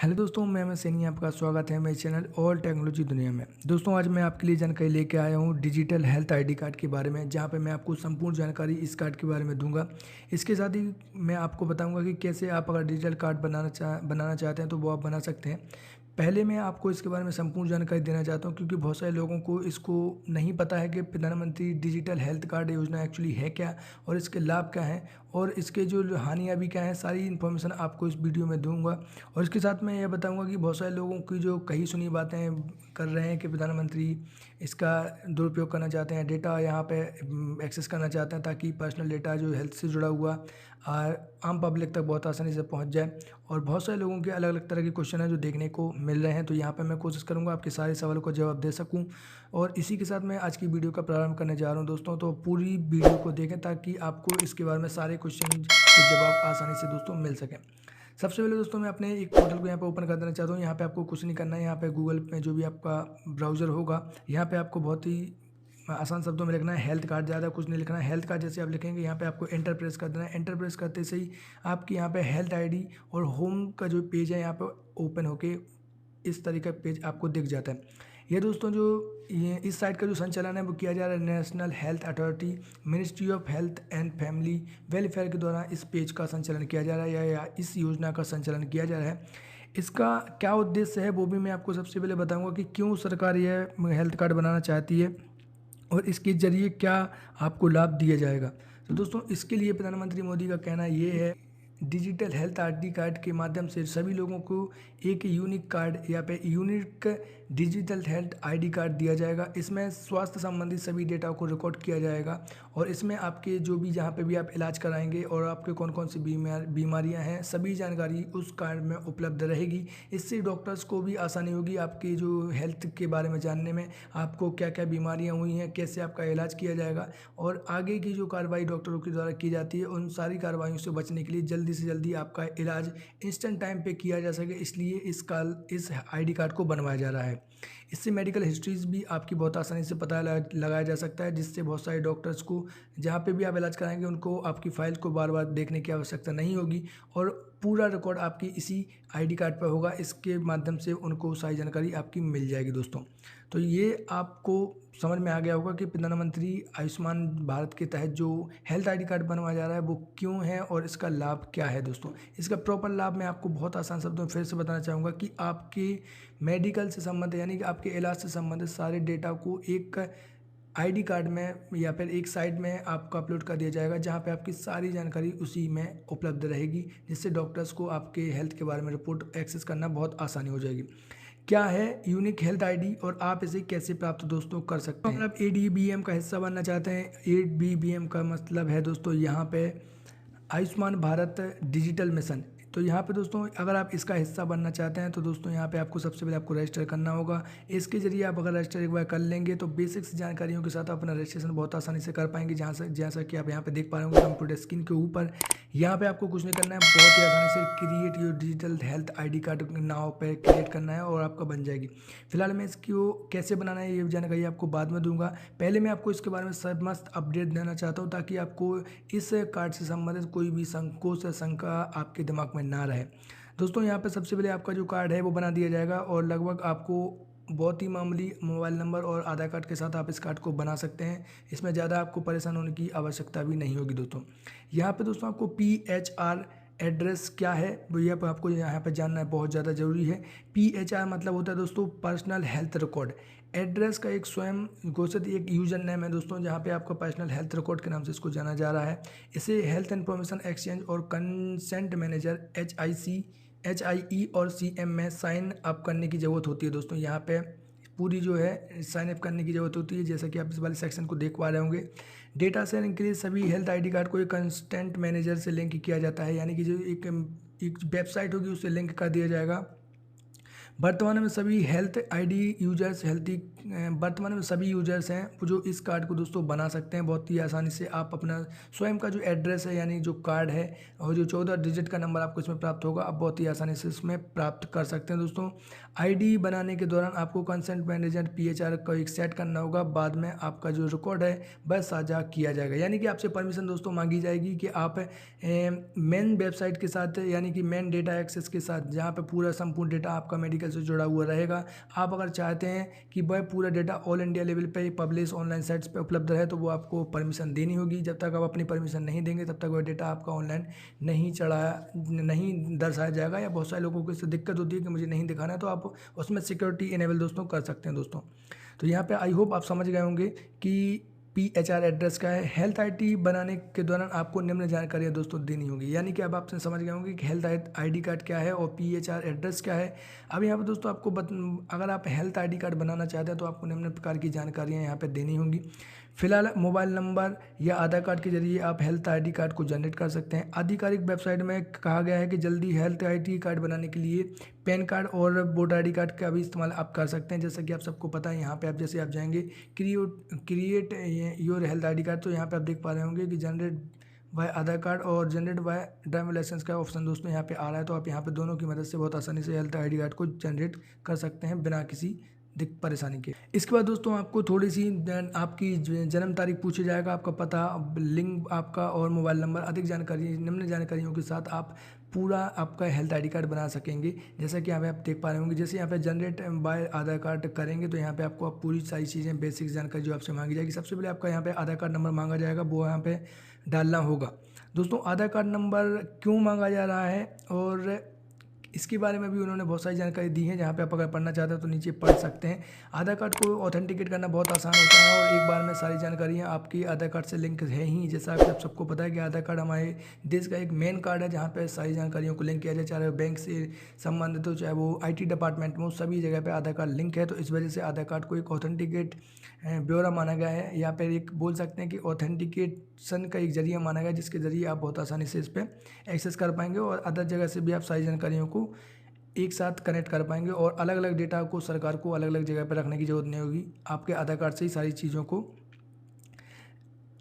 Hello दोस्तों, मैं सैनी। आपका स्वागत है मेरे चैनल ऑल टेक्नोलॉजी दुनिया में। दोस्तों, आज मैं आपके लिए जानकारी लेके आया हूँ डिजिटल हेल्थ आईडी कार्ड के बारे में, जहाँ पे मैं आपको संपूर्ण जानकारी इस कार्ड के बारे में दूंगा। इसके साथ ही मैं आपको बताऊंगा कि कैसे आप अगर डिजिटल कार्ड बनाना चाहते हैं तो वो आप बना सकते हैं। पहले मैं आपको इसके बारे में संपूर्ण जानकारी देना चाहता हूँ, क्योंकि बहुत सारे लोगों को इसको नहीं पता है कि प्रधानमंत्री डिजिटल हेल्थ कार्ड योजना एक्चुअली है क्या और इसके लाभ क्या हैं और इसके जो हानियाँ भी क्या हैं। सारी इन्फॉर्मेशन आपको इस वीडियो में दूंगा। और इसके साथ मैं ये बताऊंगा कि बहुत सारे लोगों की जो कही सुनी बातें कर रहे हैं कि प्रधानमंत्री इसका दुरुपयोग करना चाहते हैं, डेटा यहाँ पे एक्सेस करना चाहते हैं, ताकि पर्सनल डेटा जो हेल्थ से जुड़ा हुआ आम पब्लिक तक बहुत आसानी से पहुँच जाए। और बहुत सारे लोगों के अलग अलग तरह के क्वेश्चन हैं जो देखने को मिल रहे हैं, तो यहाँ पर मैं कोशिश करूँगा आपके सारे सवालों का जवाब दे सकूँ। और इसी के साथ मैं आज की वीडियो का प्रारंभ करने जा रहा हूँ दोस्तों। तो पूरी वीडियो को देखें ताकि आपको इसके बारे में सारे क्वेश्चन के जवाब आसानी से दोस्तों मिल सकें। सबसे पहले दोस्तों मैं अपने एक पोर्टल को यहाँ पे ओपन कर देना चाहता हूँ। यहाँ पे आपको कुछ नहीं करना है। यहाँ पे गूगल में जो भी आपका ब्राउज़र होगा, यहाँ पे आपको बहुत ही आसान शब्दों में लिखना है हेल्थ कार्ड। ज़्यादा कुछ नहीं लिखना है। हेल्थ कार्ड जैसे आप लिखेंगे, यहाँ पे आपको एंटर प्रेस कर देना है। एंटर प्रेस करते से ही आपकी यहाँ पे हेल्थ आईडी और होम का जो पेज है यहाँ पे ओपन होके इस तरीके का पेज आपको दिख जाता है। ये दोस्तों जो ये इस साइट का जो संचालन है वो किया जा रहा है national health authority, ministry of health and family welfare के द्वारा इस पेज का संचालन किया जा रहा है या इस योजना का संचालन किया जा रहा है। इसका क्या उद्देश्य है वो भी मैं आपको सबसे पहले बताऊंगा कि क्यों सरकार यह हेल्थ कार्ड बनाना चाहती है और इसके ज़रिए क्या आपको लाभ दिया जाएगा। तो दोस्तों, इसके लिए प्रधानमंत्री मोदी का कहना ये है, डिजिटल हेल्थ आईडी कार्ड के माध्यम से सभी लोगों को एक यूनिक कार्ड या पे unique digital health ID card दिया जाएगा। इसमें स्वास्थ्य संबंधित सभी डेटा को रिकॉर्ड किया जाएगा और इसमें आपके जो भी जहाँ पे भी आप इलाज कराएंगे और आपके कौन कौन सी बीमारियाँ हैं, सभी जानकारी उस कार्ड में उपलब्ध रहेगी। इससे डॉक्टर्स को भी आसानी होगी आपके जो हेल्थ के बारे में जानने में, आपको क्या क्या बीमारियाँ हुई हैं, कैसे आपका इलाज किया जाएगा और आगे की जो कार्रवाई डॉक्टरों के द्वारा की जाती है, उन सारी कार्रवाइयों से बचने के लिए जल्दी से जल्दी आपका इलाज इंस्टेंट टाइम पे किया जा सके, इसलिए इस आईडी कार्ड को बनवाया जा रहा है। इससे मेडिकल हिस्ट्रीज भी आपकी बहुत आसानी से पता लगाया जा सकता है, जिससे बहुत सारे डॉक्टर्स को जहाँ पे भी आप इलाज कराएंगे उनको आपकी फाइल को बार बार देखने की आवश्यकता नहीं होगी और पूरा रिकॉर्ड आपकी इसी आईडी कार्ड पर होगा। इसके माध्यम से उनको सारी जानकारी आपकी मिल जाएगी दोस्तों। तो ये आपको समझ में आ गया होगा कि प्रधानमंत्री आयुष्मान भारत के तहत जो हेल्थ आईडी कार्ड बनवाया जा रहा है वो क्यों है और इसका लाभ क्या है दोस्तों। इसका प्रॉपर लाभ मैं आपको बहुत आसान शब्दों में फिर से बताना चाहूँगा कि आपके मेडिकल से संबंधित यानी कि आपके इलाज से संबंधित सारे डेटा को एक आईडी कार्ड में या फिर एक साइट में आपको अपलोड कर दिया जाएगा, जहाँ पे आपकी सारी जानकारी उसी में उपलब्ध रहेगी, जिससे डॉक्टर्स को आपके हेल्थ के बारे में रिपोर्ट एक्सेस करना बहुत आसानी हो जाएगी। क्या है यूनिक हेल्थ आईडी और आप इसे कैसे प्राप्त दोस्तों कर सकते हैं। अगर आप एडीबीएम का हिस्सा बनना चाहते हैं, एडीबीएम का मतलब है दोस्तों यहाँ पे आयुष्मान भारत डिजिटल मिशन। तो यहाँ पे दोस्तों अगर आप इसका हिस्सा बनना चाहते हैं तो दोस्तों यहाँ पे आपको सबसे पहले आपको रजिस्टर करना होगा। इसके जरिए आप अगर रजिस्टर एक बार कर लेंगे तो बेसिक्स जानकारियों के साथ अपना रजिस्ट्रेशन बहुत आसानी से कर पाएंगे। जैसा कि आप यहाँ पे देख पा रहे होंगे कंप्यूटर स्क्रीन के ऊपर, यहाँ पे आपको कुछ नहीं करना है, बहुत ही आसानी से create your digital health ID card now पे क्रिएट करना है और आपका बन जाएगी। फिलहाल मैं इसको कैसे बनाना है ये जानकारी आपको बाद में दूंगा। पहले मैं आपको इसके बारे में समस्त अपडेट देना चाहता हूँ, ताकि आपको इस कार्ड से संबंधित कोई भी संकोच या शंका आपके दिमाग में ना रहे। दोस्तों, यहाँ पे सबसे पहले आपका जो कार्ड है वो बना दिया जाएगा और लगभग आपको बहुत ही मामूली मोबाइल नंबर और आधार कार्ड के साथ आप इस कार्ड को बना सकते हैं। इसमें ज़्यादा आपको परेशान होने की आवश्यकता भी नहीं होगी दोस्तों। यहाँ पे दोस्तों आपको PHR एड्रेस क्या है वो ये आपको यहाँ पे जानना है, बहुत ज़्यादा ज़रूरी है। PHR मतलब होता है दोस्तों पर्सनल हेल्थ रिकॉर्ड। एड्रेस का एक स्वयं घोषित एक यूजर नेम है दोस्तों, जहाँ पे आपका पर्सनल हेल्थ रिकॉर्ड के नाम से इसको जाना जा रहा है। इसे हेल्थ इन्फॉर्मेशन एक्सचेंज और कंसेंट मैनेजर HIE और CM में साइन अप करने की ज़रूरत होती है दोस्तों। यहाँ पे पूरी जो है साइन अप करने की ज़रूरत होती है, जैसा कि आप इस वाले सेक्शन को देख पा रहे होंगे। डेटा शेयरिंग के लिए सभी हेल्थ आईडी कार्ड को एक कंस्टेंट मैनेजर से लिंक किया जाता है, यानी कि जो एक वेबसाइट होगी उससे लिंक कर दिया जाएगा। वर्तमान में सभी हेल्थ आईडी यूजर्स वर्तमान में सभी यूजर्स हैं वो जो इस कार्ड को दोस्तों बना सकते हैं बहुत ही आसानी से। आप अपना स्वयं का जो एड्रेस है यानी जो कार्ड है और जो 14 डिजिट का नंबर आपको इसमें प्राप्त होगा, आप बहुत ही आसानी से इसमें प्राप्त कर सकते हैं दोस्तों। आईडी बनाने के दौरान आपको कंसेंट मैनेजर PHR को एक सेट करना होगा, बाद में आपका जो रिकॉर्ड है वह साझा किया जाएगा। यानी कि आपसे परमिशन दोस्तों मांगी जाएगी कि आप मेन वेबसाइट के साथ यानी कि मेन डेटा एक्सेस के साथ, जहाँ पे पूरा संपूर्ण डेटा आपका मेडिकल से जुड़ा हुआ रहेगा, आप अगर चाहते हैं कि वह पूरा डेटा ऑल इंडिया लेवल पे पब्लिश ऑनलाइन साइट्स पे उपलब्ध रहे तो वो आपको परमिशन देनी होगी। जब तक आप अपनी परमिशन नहीं देंगे तब तक वह डेटा आपका ऑनलाइन नहीं दर्शाया जाएगा। या बहुत सारे लोगों को इससे दिक्कत होती है कि मुझे नहीं दिखाना है, तो आप उसमें सिक्योरिटी इनेबल दोस्तों कर सकते हैं दोस्तों। तो यहाँ पे आई होप आप समझ गए होंगे कि PHR एड्रेस का है। हेल्थ आईडी बनाने के दौरान आपको निम्न जानकारियाँ दोस्तों देनी होगी, यानी कि अब आप समझ गए होंगे कि हेल्थ आईडी कार्ड क्या है और PHR एड्रेस क्या है। अब यहाँ पे दोस्तों आपको अगर आप हेल्थ आईडी कार्ड बनाना चाहते हैं तो आपको निम्न प्रकार की जानकारियाँ यहाँ पे देनी होंगी। फिलहाल मोबाइल नंबर या आधार कार्ड के जरिए आप हेल्थ आईडी कार्ड को जनरेट कर सकते हैं। आधिकारिक वेबसाइट में कहा गया है कि जल्दी हेल्थ आईडी कार्ड बनाने के लिए पैन कार्ड और वोटर आईडी कार्ड का भी इस्तेमाल आप कर सकते हैं। जैसा कि आप सबको पता है, यहाँ पे आप जैसे आप जाएंगे create your health ID card, तो यहाँ पे आप देख पा रहे होंगे कि जनरेट वाई आधार कार्ड और जनरेट वाई ड्राइविंग लाइसेंस का ऑप्शन दोस्तों यहाँ पे आ रहा है। तो आप यहाँ पे दोनों की मदद से बहुत आसानी से हेल्थ आईडी कार्ड को जनरेट कर सकते हैं बिना किसी परेशानी के। इसके बाद दोस्तों आपको थोड़ी सी आपकी जन्म तारीख पूछा जाएगा, आपका पता, लिंग आपका और मोबाइल नंबर। अधिक जानकारी निम्न जानकारियों के साथ आप पूरा आपका हेल्थ आईडी कार्ड बना सकेंगे। जैसा कि यहाँ पे आप देख पा रहे होंगे, जैसे यहाँ पे जनरेट बाय आधार कार्ड करेंगे तो यहाँ पे आपको आप पूरी सारी चीज़ें बेसिक जानकारी जो आपसे मांगी जाएगी। सबसे पहले आपका यहाँ पे आधार कार्ड नंबर मांगा जाएगा, वो यहाँ पे डालना होगा। दोस्तों आधार कार्ड नंबर क्यों मांगा जा रहा है और इसके बारे में भी उन्होंने बहुत सारी जानकारी दी है, जहाँ पे आप अगर पढ़ना चाहते हैं तो नीचे पढ़ सकते हैं। आधार कार्ड को ऑथेंटिकेट करना बहुत आसान होता है और एक बार में सारी जानकारियाँ आपकी आधार कार्ड से लिंक है ही। जैसा कि आप सबको पता है कि आधार कार्ड हमारे देश का एक मेन कार्ड है जहाँ पे सारी जानकारियों को लिंक किया जाए, चाहे बैंक से संबंधित हो चाहे वो IT डिपार्टमेंट में हो, सभी जगह पर आधार कार्ड लिंक है। तो इस वजह से आधार कार्ड को एक ऑथेंटिकेट ब्यौरा माना गया है, या फिर एक बोल सकते हैं कि ऑथेंटिकेशन का एक जरिया माना गया, जिसके ज़रिए आप बहुत आसानी से इस पर एक्सेस कर पाएंगे और अदर जगह से भी आप सारी जानकारियों को एक साथ कनेक्ट कर पाएंगे और अलग अलग डेटा को सरकार को अलग अलग जगह पर रखने की ज़रूरत नहीं होगी। आपके आधार कार्ड से ही सारी चीज़ों को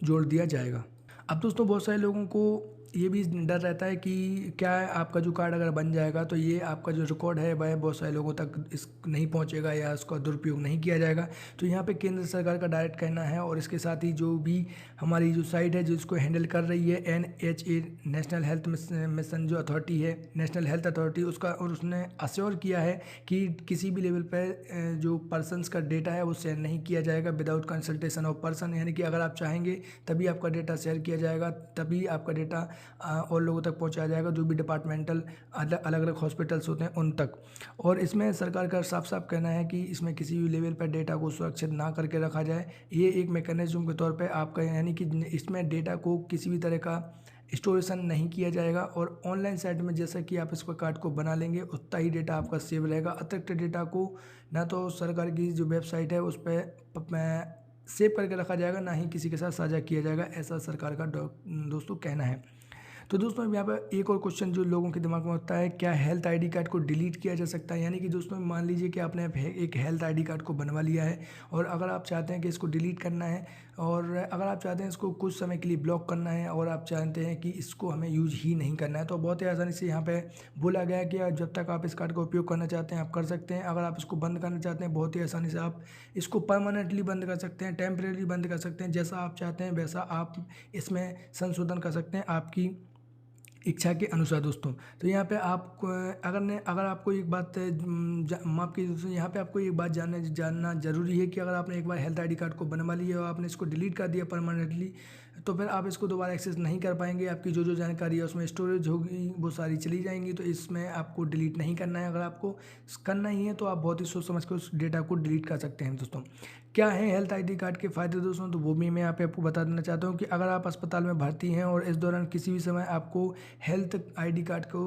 जोड़ दिया जाएगा। अब दोस्तों बहुत सारे लोगों को ये भी डर रहता है कि क्या है, आपका जो कार्ड अगर बन जाएगा तो ये आपका जो रिकॉर्ड है वह बहुत सारे लोगों तक इस नहीं पहुंचेगा या उसका दुरुपयोग नहीं किया जाएगा। तो यहाँ पे केंद्र सरकार का डायरेक्ट कहना है और इसके साथ ही जो भी हमारी जो साइट है जिसको हैंडल कर रही है NHA नेशनल हेल्थ मिशन जो अथॉरिटी है, नेशनल हेल्थ अथॉरिटी, उसका और उसने अश्योर किया है कि किसी भी लेवल पर जो पर्सनस का डेटा है वो शेयर नहीं किया जाएगा विदाउट कंसल्टेशन ऑफ पर्सन। यानी कि अगर आप चाहेंगे तभी आपका डेटा शेयर किया जाएगा, तभी आपका डेटा और लोगों तक पहुंचाया जाएगा, जो भी डिपार्टमेंटल अलग अलग हॉस्पिटल्स होते हैं उन तक। और इसमें सरकार का साफ साफ कहना है कि इसमें किसी भी लेवल पर डेटा को सुरक्षित ना करके रखा जाए। ये एक मैकेनिज्म के तौर पे आपका, यानी कि इसमें डेटा को किसी भी तरह का स्टोरेशन नहीं किया जाएगा और ऑनलाइन साइट में जैसा कि आप इसका कार्ड को बना लेंगे उतना ही डेटा आपका सेव रहेगा। अतिरिक्त डेटा को ना तो सरकार की जो वेबसाइट है उस पर सेव करके रखा जाएगा, ना ही किसी के साथ साझा किया जाएगा, ऐसा सरकार का दोस्तों कहना है। तो दोस्तों यहाँ पर एक और क्वेश्चन जो लोगों के दिमाग में होता है, क्या हेल्थ आईडी कार्ड को डिलीट किया जा सकता है? यानी कि दोस्तों मान लीजिए कि आपने एक हेल्थ आईडी कार्ड को बनवा लिया है और अगर आप चाहते हैं कि इसको डिलीट करना है और अगर आप चाहते हैं इसको कुछ समय के लिए ब्लॉक करना है और आप चाहते हैं कि इसको हमें यूज ही नहीं करना है, तो बहुत ही आसानी से यहाँ पे बोला गया है कि जब तक आप इस कार्ड का उपयोग करना चाहते हैं आप कर सकते हैं। अगर आप इसको बंद करना चाहते हैं बहुत ही आसानी से आप इसको परमानेंटली बंद कर सकते हैं, टेम्परेरी बंद कर सकते हैं, जैसा आप चाहते हैं वैसा आप इसमें संशोधन कर सकते हैं आपकी इच्छा के अनुसार दोस्तों। तो यहाँ पे आप अगर आपको एक बात माफ़ कीजिए दोस्तों, यहाँ पे आपको एक बात जानना जरूरी है कि अगर आपने एक बार हेल्थ आईडी कार्ड को बनवा लिया और आपने इसको डिलीट कर दिया परमानेंटली, तो फिर आप इसको दोबारा एक्सेस नहीं कर पाएंगे। आपकी जो जानकारी है उसमें स्टोरेज होगी वो सारी चली जाएंगी। तो इसमें आपको डिलीट नहीं करना है। अगर आपको करना ही है तो आप बहुत ही सोच समझ कर उस डेटा को डिलीट कर सकते हैं दोस्तों। क्या है हेल्थ आईडी कार्ड के फ़ायदे दोस्तों, तो वो भी मैं यहाँ पे आपको बता देना चाहता हूँ कि अगर आप अस्पताल में भर्ती हैं और इस दौरान किसी भी समय आपको हेल्थ आईडी कार्ड को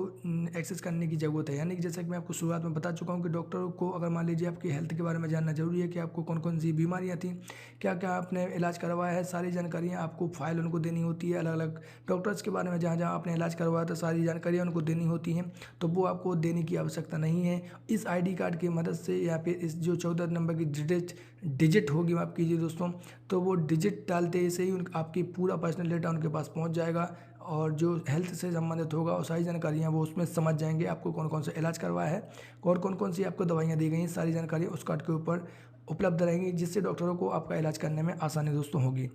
एक्सेस करने की ज़रूरत है, यानी कि जैसा कि मैं आपको शुरुआत में बता चुका हूँ कि डॉक्टर को अगर मान लीजिए आपकी हेल्थ के बारे में जानना ज़रूरी है कि आपको कौन कौन सी बीमारियाँ थी, क्या क्या आपने इलाज करवाया है, सारी जानकारियाँ आपको फाइल उनको देनी होती है। अलग अलग डॉक्टर्स के बारे में जहाँ जहाँ आपने इलाज करवाया था सारी जानकारियाँ उनको देनी होती हैं, तो वो आपको देने की आवश्यकता नहीं है। इस आईडी कार्ड की मदद से या फिर इस जो 14 नंबर की डिजिट होगी माफ़ कीजिए दोस्तों, तो वो डिजिट डालते ही से ही उन आपकी पूरा पर्सनल डेटा उनके पास पहुंच जाएगा और जो हेल्थ से संबंधित होगा और सारी जानकारियाँ वो उसमें समझ जाएंगे। आपको कौन कौन सा इलाज करवाया है और कौन कौन सी आपको दवाइयाँ दी गई हैं, सारी जानकारी उस कार्ड के ऊपर उपलब्ध रहेंगी, जिससे डॉक्टरों को आपका इलाज करने में आसानी दोस्तों होगी।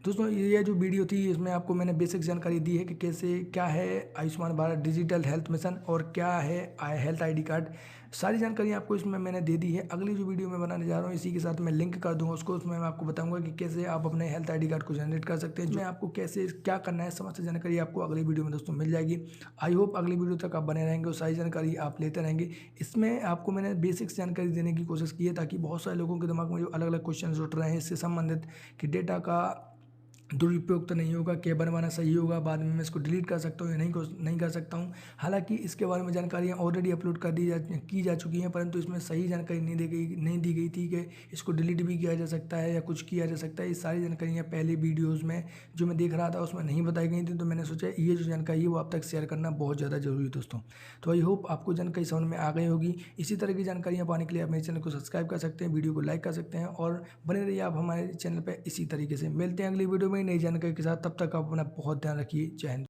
दोस्तों ये जो वीडियो थी इसमें आपको मैंने बेसिक जानकारी दी है कि कैसे क्या है Ayushman Bharat digital health mission और क्या है हेल्थ आईडी कार्ड, सारी जानकारी आपको इसमें मैंने दे दी है। अगली जो वीडियो मैं बनाने जा रहा हूँ इसी के साथ मैं लिंक कर दूंगा उसको, उसमें मैं आपको बताऊंगा कि कैसे आप अपने हेल्थ आईडी कार्ड को जनरेट कर सकते हैं, मैं आपको कैसे क्या करना है समस्त जानकारी आपको अगली वीडियो में दोस्तों मिल जाएगी। आई होप अगली वीडियो तक आप बने रहेंगे और सारी जानकारी आप लेते रहेंगे। इसमें आपको मैंने बेसिक्स जानकारी देने की कोशिश की है ताकि बहुत सारे लोगों के दिमाग में जो अलग अलग क्वेश्चन उठ रहे हैं इससे संबंधित कि डेटा का दुरुपयोग तो नहीं होगा, क्या बनवाना सही होगा, बाद में मैं इसको डिलीट कर सकता हूँ या नहीं कर सकता हूँ। हालांकि इसके बारे में जानकारियाँ ऑलरेडी अपलोड की जा चुकी हैं, परंतु इसमें सही जानकारी नहीं दी गई थी कि इसको डिलीट भी किया जा सकता है या कुछ किया जा सकता है। ये सारी जानकारियाँ पहले वीडियोज़ में जो मैं देख रहा था उसमें नहीं बताई गई थी, तो मैंने सोचा ये जो जानकारी है वो आप तक शेयर करना बहुत ज़्यादा जरूरी है दोस्तों। तो आई होप आपको जानकारी समझ में आ गई होगी। इसी तरह की जानकारियाँ पाने के लिए आप मेरे चैनल को सब्सक्राइब कर सकते हैं, वीडियो को लाइक कर सकते हैं और बने रहिए आप हमारे चैनल पर। इसी तरीके से मिलते हैं अगली वीडियो में नई जानकारी के साथ, तब तक आप अपना बहुत ध्यान रखिए। जय हिंद।